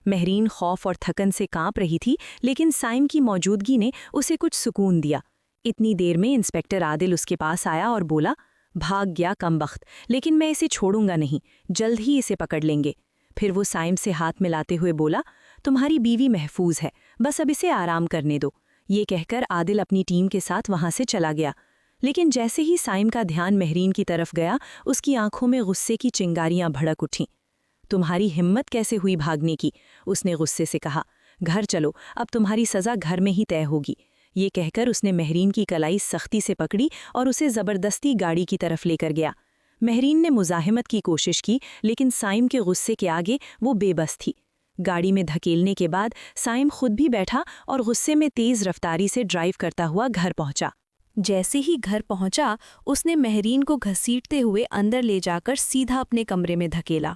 مہرین خوف اور تھکن سے کانپ رہی تھی، لیکن سائم کی موجودگی نے اسے کچھ سکون دیا۔ اتنی دیر میں انسپکٹر عادل اس کے پاس آیا اور بولا، بھاگ گیا کمبخت، لیکن میں اسے چھوڑوں گا نہیں، جلد ہی اسے پکڑ لیں گے۔ پھر وہ سائم سے ہاتھ ملاتے ہوئے بولا، تمہاری بیوی محفوظ ہے، بس اب اسے آرام کرنے دو۔ یہ کہہ کر عادل اپنی ٹیم کے ساتھ وہاں سے چلا گیا۔ لیکن جیسے ہی سائم کا دھیان مہرین کی طرف گیا، اس کی آنکھوں میں غصے کی چنگاریاں بھڑک اٹھیں۔ تمہاری ہمت کیسے ہوئی بھاگنے کی؟ اس نے غصے سے کہا۔ گھر چلو، اب تمہاری سزا گھر میں ہی طے ہوگی۔ یہ کہہ کر اس نے مہرین کی کلائی سختی سے پکڑی اور اسے زبردستی گاڑی کی طرف لے کر گیا۔ مہرین نے مزاحمت کی کوشش کی، لیکن سائم کے غصے کے آگے وہ بے بس تھی۔ گاڑی میں دھکیلنے کے بعد سائم خود بھی بیٹھا اور غصے میں تیز رفتاری سے ڈرائیو کرتا ہوا گھر پہنچا۔ جیسے ہی گھر پہنچا، اس نے مہرین کو گھسیٹتے ہوئے اندر لے جا کر سیدھا اپنے کمرے میں دھکیلا۔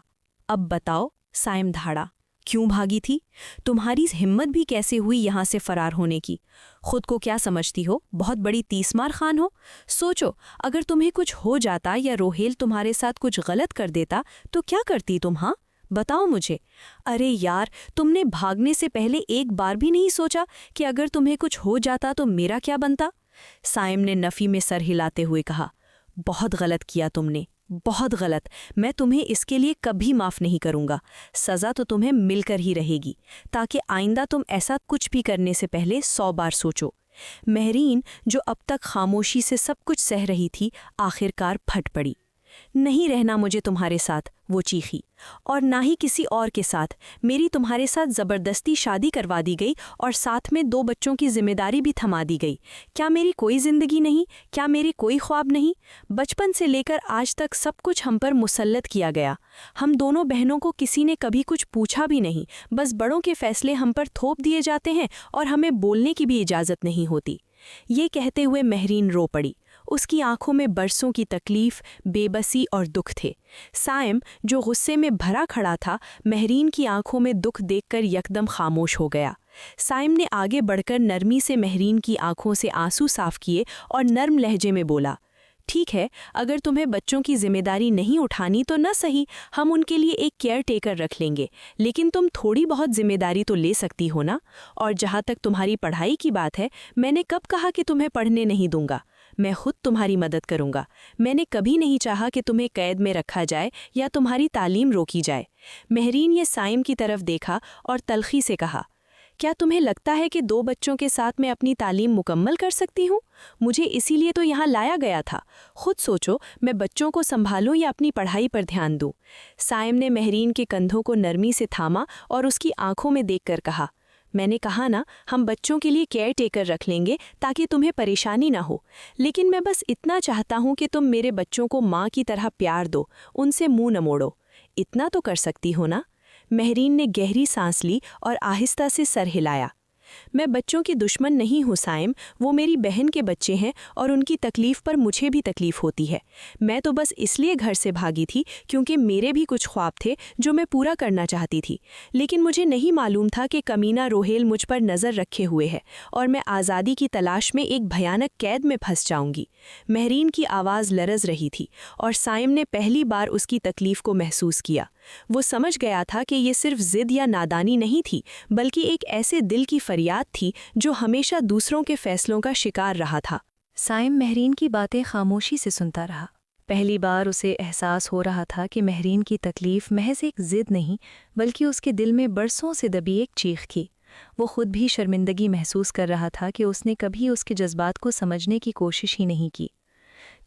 اب بتاؤ، سائم دھاڑا، کیوں بھاگی تھی؟ تمہاری ہمت بھی کیسے ہوئی یہاں سے فرار ہونے کی؟ خود کو کیا سمجھتی ہو، بہت بڑی تیسمار خان ہو؟ سوچو، اگر تمہیں کچھ ہو جاتا یا روہیل تمہارے ساتھ کچھ غلط کر دیتا تو کیا کرتی تم؟ ہاں بتاؤ مجھے۔ ارے یار، تم نے بھاگنے سے پہلے ایک بار بھی نہیں سوچا کہ اگر تمہیں کچھ ہو جاتا تو میرا کیا بنتا؟ سائم نے نفی میں سر ہلاتے ہوئے کہا، بہت غلط کیا تم نے، بہت غلط۔ میں تمہیں اس کے لیے کبھی معاف نہیں کروں گا۔ سزا تو تمہیں مل کر ہی رہے گی، تاکہ آئندہ تم ایسا کچھ بھی کرنے سے پہلے 100 بار سوچو۔ مہرین، جو اب تک خاموشی سے سب کچھ سہ رہی تھی، آخر کار پھٹ پڑی۔ نہیں رہنا مجھے تمہارے ساتھ، وہ چیخی، اور نہ ہی کسی اور کے ساتھ۔ میری تمہارے ساتھ زبردستی شادی کروا دی گئی اور ساتھ میں 2 بچوں کی ذمہ داری بھی تھما دی گئی۔ کیا میری کوئی زندگی نہیں؟ کیا میرے کوئی خواب نہیں؟ بچپن سے لے کر آج تک سب کچھ ہم پر مسلط کیا گیا۔ ہم دونوں بہنوں کو کسی نے کبھی کچھ پوچھا بھی نہیں، بس بڑوں کے فیصلے ہم پر تھوپ دیے جاتے ہیں اور ہمیں بولنے کی بھی اجازت نہیں ہوتی۔ یہ کہتے ہوئے مہرین رو پڑی۔ اس کی آنکھوں میں برسوں کی تکلیف، بے بسی اور دکھ تھے۔ سائم، جو غصے میں بھرا کھڑا تھا، مہرین کی آنکھوں میں دکھ دیکھ کر یکدم خاموش ہو گیا۔ سائم نے آگے بڑھ کر نرمی سے مہرین کی آنکھوں سے آنسو صاف کیے اور نرم لہجے میں بولا، ٹھیک ہے، اگر تمہیں بچوں کی ذمہ داری نہیں اٹھانی تو نہ صحیح، ہم ان کے لیے ایک کیئر ٹیکر رکھ لیں گے، لیکن تم تھوڑی بہت ذمہ داری تو لے سکتی ہو نا۔ اور جہاں تک تمہاری پڑھائی کی بات ہے، میں نے کب کہا کہ تمہیں پڑھنے نہیں دوں گا؟ میں خود تمہاری مدد کروں گا۔ میں نے کبھی نہیں چاہا کہ تمہیں قید میں رکھا جائے یا تمہاری تعلیم روکی جائے۔ مہرین نے سائم کی طرف دیکھا اور تلخی سے کہا، کیا تمہیں لگتا ہے کہ 2 بچوں کے ساتھ میں اپنی تعلیم مکمل کر سکتی ہوں؟ مجھے اسی لیے تو یہاں لایا گیا تھا۔ خود سوچو، میں بچوں کو سنبھالوں یا اپنی پڑھائی پر دھیان دوں؟ سائم نے مہرین کے کندھوں کو نرمی سے تھاما اور اس کی آنکھوں میں دیکھ کر کہا، میں نے کہا نا، ہم بچوں کے لیے کیئر ٹیکر رکھ لیں گے تاکہ تمہیں پریشانی نہ ہو، لیکن میں بس اتنا چاہتا ہوں کہ تم میرے بچوں کو ماں کی طرح پیار دو، ان سے منہ نہ موڑو۔ اتنا تو کر سکتی ہو نا؟ مہرین نے گہری سانس لی اور آہستہ سے سر ہلایا۔ میں بچوں کی دشمن نہیں ہوں سائم، وہ میری بہن کے بچے ہیں اور ان کی تکلیف پر مجھے بھی تکلیف ہوتی ہے۔ میں تو بس اس لیے گھر سے بھاگی تھی کیونکہ میرے بھی کچھ خواب تھے جو میں پورا کرنا چاہتی تھی، لیکن مجھے نہیں معلوم تھا کہ کمینہ روہیل مجھ پر نظر رکھے ہوئے ہے اور میں آزادی کی تلاش میں ایک بھیانک قید میں پھنس جاؤں گی۔ مہرین کی آواز لرز رہی تھی اور سائم نے پہلی بار اس کی تکلیف کو محسوس کیا۔ وہ سمجھ گیا تھا کہ یہ صرف ضد یا نادانی نہیں تھی، بلکہ ایک ایسے دل کی فریاد تھی جو ہمیشہ دوسروں کے فیصلوں کا شکار رہا تھا۔ سائم مہرین کی باتیں خاموشی سے سنتا رہا۔ پہلی بار اسے احساس ہو رہا تھا کہ مہرین کی تکلیف محض ایک ضد نہیں بلکہ اس کے دل میں برسوں سے دبی ایک چیخ تھی۔ وہ خود بھی شرمندگی محسوس کر رہا تھا کہ اس نے کبھی اس کے جذبات کو سمجھنے کی کوشش ہی نہیں کی۔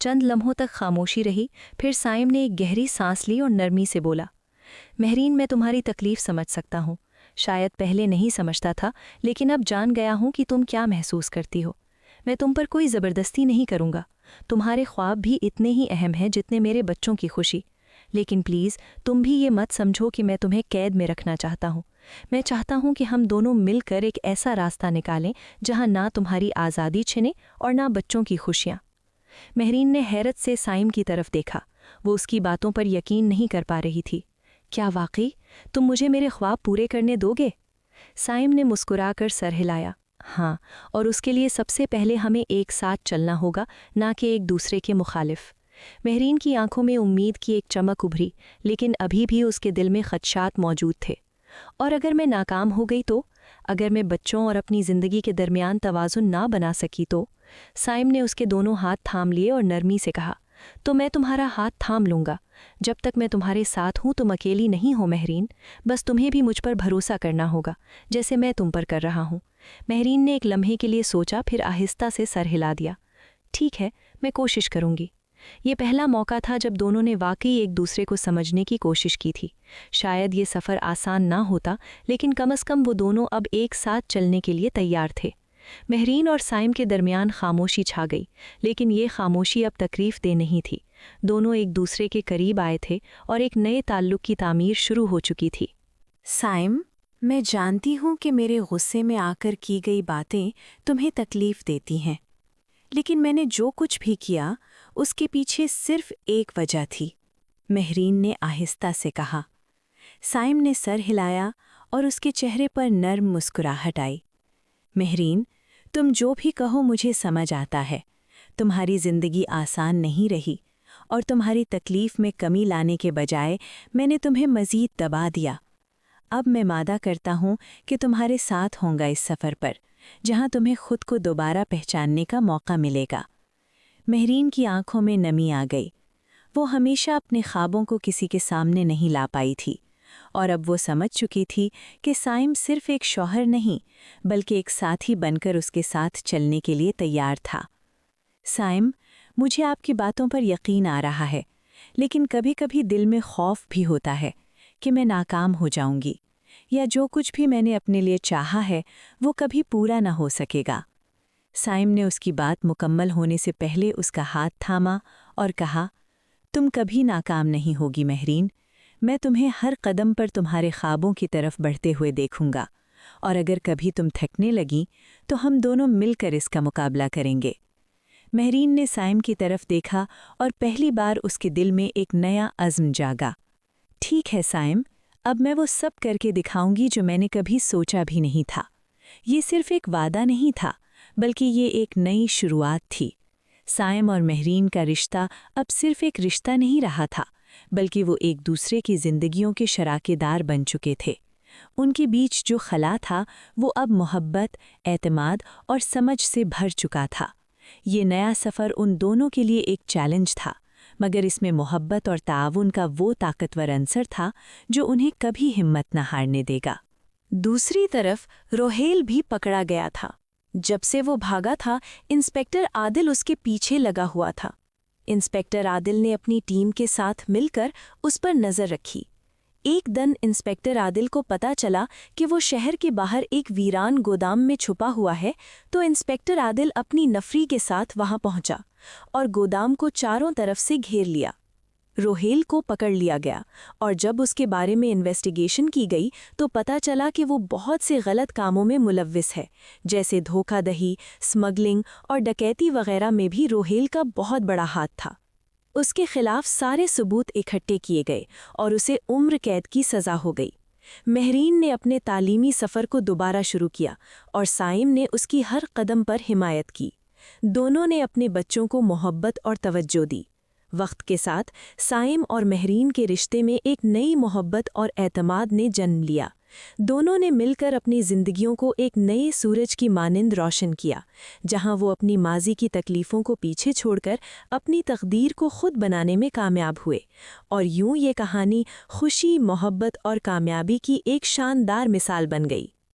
چند لمحوں تک خاموشی رہی، پھر سائم نے ایک گہری سانس لی اور نرمی سے بولا، مہرین میں تمہاری تکلیف سمجھ سکتا ہوں، شاید پہلے نہیں سمجھتا تھا لیکن اب جان گیا ہوں کہ تم کیا محسوس کرتی ہو۔ میں تم پر کوئی زبردستی نہیں کروں گا، تمہارے خواب بھی اتنے ہی اہم ہیں جتنے میرے بچوں کی خوشی، لیکن پلیز تم بھی یہ مت سمجھو کہ میں تمہیں قید میں رکھنا چاہتا ہوں۔ میں چاہتا ہوں کہ ہم دونوں مل کر ایک ایسا راستہ نکالیں جہاں نہ تمہاری آزادی چھنے اور نہ بچوں کی خوشیاں۔ مہرین نے حیرت سے سائم کی طرف دیکھا، وہ اس کی باتوں پر یقین نہیں کر پا رہی تھی۔ کیا واقعی تم مجھے میرے خواب پورے کرنے دو گے؟ سائم نے مسکرا کر سر ہلایا، ہاں، اور اس کے لیے سب سے پہلے ہمیں ایک ساتھ چلنا ہوگا، نہ کہ ایک دوسرے کے مخالف۔ مہرین کی آنکھوں میں امید کی ایک چمک ابھری، لیکن ابھی بھی اس کے دل میں خدشات موجود تھے۔ اور اگر میں ناکام ہو گئی تو؟ اگر میں بچوں اور اپنی زندگی کے درمیان توازن نہ بنا سکی تو؟ سائم نے اس کے دونوں ہاتھ تھام لیے اور نرمی سے کہا، تو میں تمہارا ہاتھ تھام لوں گا۔ جب تک میں تمہارے ساتھ ہوں تم اکیلی نہیں ہو مہرین، بس تمہیں بھی مجھ پر بھروسہ کرنا ہوگا جیسے میں تم پر کر رہا ہوں۔ مہرین نے ایک لمحے کے لیے سوچا، پھر آہستہ سے سر ہلا دیا۔ ٹھیک ہے، میں کوشش کروں گی۔ یہ پہلا موقع تھا جب دونوں نے واقعی ایک دوسرے کو سمجھنے کی کوشش کی تھی۔ شاید یہ سفر آسان نہ ہوتا، لیکن کم از کم وہ دونوں اب ایک ساتھ چلنے کے لیے تیار تھے۔ مہرین اور سائم کے درمیان خاموشی چھا گئی، لیکن یہ خاموشی اب تکلیف دہ نہیں تھی۔ دونوں ایک دوسرے کے قریب آئے تھے اور ایک نئے تعلق کی تعمیر شروع ہو چکی تھی۔ سائم، میں جانتی ہوں کہ میرے غصے میں آ کر کی گئی باتیں تمہیں تکلیف دیتی ہیں، لیکن میں نے جو کچھ بھی کیا اس کے پیچھے صرف ایک وجہ تھی، مہرین نے آہستہ سے کہا۔ سائم نے سر ہلایا اور اس کے چہرے پر نرم مسکراہٹ آئی۔ مہرین، تم جو بھی کہو مجھے سمجھ آتا ہے۔ تمہاری زندگی آسان نہیں رہی، اور تمہاری تکلیف میں کمی لانے کے بجائے میں نے تمہیں مزید دبا دیا۔ اب میں وعدہ کرتا ہوں کہ تمہارے ساتھ ہوں گا اس سفر پر، جہاں تمہیں خود کو دوبارہ پہچاننے کا موقع ملے گا۔ مہرین کی آنکھوں میں نمی آ گئی۔ وہ ہمیشہ اپنے خوابوں کو کسی کے سامنے نہیں لا پائی تھی، اور اب وہ سمجھ چکی تھی کہ سائم صرف ایک شوہر نہیں بلکہ ایک ساتھی بن کر اس کے ساتھ چلنے کے لیے تیار تھا۔ سائم، مجھے آپ کی باتوں پر یقین آ رہا ہے، لیکن کبھی کبھی دل میں خوف بھی ہوتا ہے کہ میں ناکام ہو جاؤں گی، یا جو کچھ بھی میں نے اپنے لیے چاہا ہے وہ کبھی پورا نہ ہو سکے گا۔ سائم نے اس کی بات مکمل ہونے سے پہلے اس کا ہاتھ تھاما اور کہا، تم کبھی ناکام نہیں ہوگی مہرین، میں تمہیں ہر قدم پر تمہارے خوابوں کی طرف بڑھتے ہوئے دیکھوں گا، اور اگر کبھی تم تھکنے لگیں تو ہم دونوں مل کر اس کا مقابلہ کریں گے۔ مہرین نے سائم کی طرف دیکھا اور پہلی بار اس کے دل میں ایک نیا عزم جاگا۔ ٹھیک ہے سائم، اب میں وہ سب کر کے دکھاؤں گی جو میں نے کبھی سوچا بھی نہیں تھا۔ یہ صرف ایک وعدہ نہیں تھا، بلکہ یہ ایک نئی شروعات تھی۔ سائم اور مہرین کا رشتہ اب صرف ایک رشتہ نہیں رہا تھا، بلکہ وہ ایک دوسرے کی زندگیوں کے شراکت دار بن چکے تھے۔ ان کے بیچ جو خلا تھا وہ اب محبت، اعتماد اور سمجھ سے بھر چکا تھا۔ یہ نیا سفر ان دونوں کے لیے ایک چیلنج تھا، مگر اس میں محبت اور تعاون کا وہ طاقتور عنصر تھا جو انہیں کبھی ہمت نہ ہارنے دے گا۔ دوسری طرف روہیل بھی پکڑا گیا تھا۔ جب سے وہ بھاگا تھا، انسپیکٹر عادل اس کے پیچھے لگا ہوا تھا۔ انسپیکٹر عادل نے اپنی ٹیم کے ساتھ مل کر اس پر نظر رکھی۔ ایک دن انسپیکٹر عادل کو پتہ چلا کہ وہ شہر کے باہر ایک ویران گودام میں چھپا ہوا ہے، تو انسپیکٹر عادل اپنی نفری کے ساتھ وہاں پہنچا اور گودام کو چاروں طرف سے گھیر لیا۔ روہیل کو پکڑ لیا گیا، اور جب اس کے بارے میں انویسٹیگیشن کی گئی تو پتہ چلا کہ وہ بہت سے غلط کاموں میں ملوث ہے، جیسے دھوکہ دہی، سمگلنگ اور ڈکیتی وغیرہ میں بھی روہیل کا بہت بڑا ہاتھ تھا۔ اس کے خلاف سارے ثبوت اکٹھے کیے گئے اور اسے عمر قید کی سزا ہو گئی۔ مہرین نے اپنے تعلیمی سفر کو دوبارہ شروع کیا اور سائم نے اس کی ہر قدم پر حمایت کی۔ دونوں نے اپنے بچوں کو محبت اور توجہ دی۔ وقت کے ساتھ سائم اور مہرین کے رشتے میں ایک نئی محبت اور اعتماد نے جنم لیا، دونوں نے مل کر اپنی زندگیوں کو ایک نئے سورج کی مانند روشن کیا، جہاں وہ اپنی ماضی کی تکلیفوں کو پیچھے چھوڑ کر اپنی تقدیر کو خود بنانے میں کامیاب ہوئے، اور یوں یہ کہانی خوشی، محبت اور کامیابی کی ایک شاندار مثال بن گئی۔